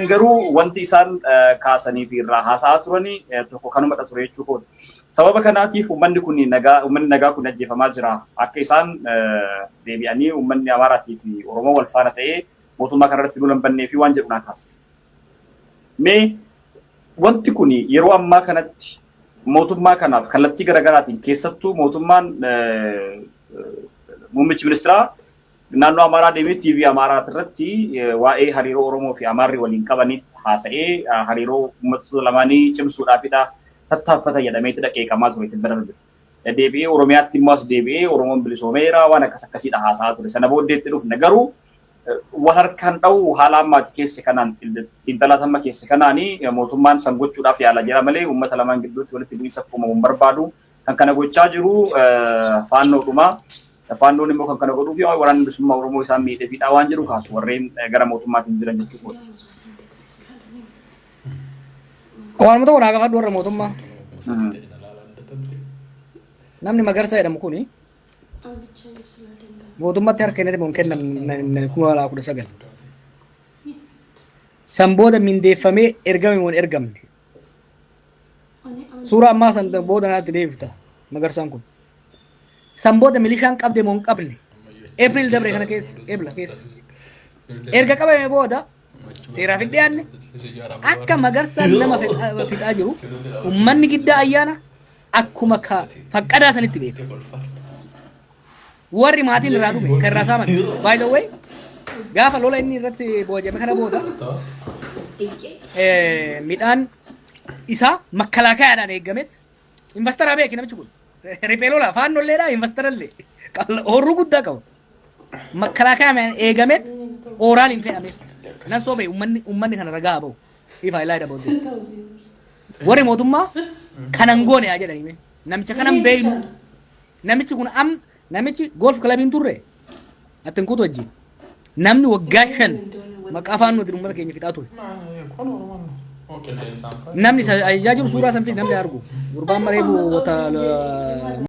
Garuu wanti isaan kaasanii fi irraa haasa'aa turanii tokko kanuma ture jechuudha. Sababa kanaatiif uummanni nagaa kun ajjeefamaa jira. Akka isaan deebi'anii uummanni Amaaraa fi Oromoo wal faana ta'ee mootummaa kanarratti lolan bannee fi waan jedhu naa kaase. Mee wanti kun yeroo ammaa kanatti mootummaa kanaaf kallattii garaagaraatiin keessattuu mootummaan muummichi ministeeraa naannoo Amaaraa deemee TV Amaaraa irratti waa'ee hariiroo Oromoo fi Amaarri waliin qabanitti haasa'ee hariiroo uummatoota lamaanii cimsuudhaafidha tattaaffata jedhamee dhaqeeqamaa ture itti darbe. Deebi'ee Oromiyaatti immoo as deebi'ee Oromoon bilisoomeera waan akkasiidha haasa'aa ture. Sana booddeetti dhufne garuu wal harkaan dha'u haala ammaati keessa kanaan xiinxalatamma keessa kanaanii mootummaan san gochuudhaaf yaala jira malee uummata lamaan gidduutti walitti bu'iinsa uumamuun barbaadu kan kana gochaa jiru faannoodhuma. Faannoon immoo kan kana godhuuf waraanni bilisummaa Oromoo isaan miidhee fiidhaa waan jiru kaasu warreen gara mootummaatiin jiran jechuudha. Waan mata waraabaa fadhu warra mootummaa. Namni Magarsaa jedhamu kuni mootummaatti harka kennate mun kennan kuma laa kudha sagal. San booda mindeeffamee ergame mun ergamne. Suuraa ammaa san booda naatti deebifta Magarsaan kun. San booda milishaan qabde mun qabne. April dabre kana keessa. Erga qabame booda seeraaf hin dhiyaanne akka Magarsaan nama fixaa jiru uummanni giddaa ayyaana akkuma faqqadaa sanitti beeka. Warri maatiin irraa dhume kan irraa saaman. By the way, gaafa lola inni irratti boojame kana booda midhaan isaa makkalaakaadhaan eeggamet investara beeki namichi kun. Riphee lola faannolleedha investarallee horruu guddaa qaba. Makkalaakaadhaan eeggamet ooraal hin fe'ameef. Nan soobee uummanni kana ragaa bahu. If I lied about this. Warri mootummaa kanan goone haa jedhanii namicha kanan beeynu namichi kun namichi golf clubiin turre attin kutu wajjin namni waggaa 5 maqaa faannootiin uummata keenya fixaa ture. Namni ajajaa jiru suuraa samtii namni argu gurbaan mareefu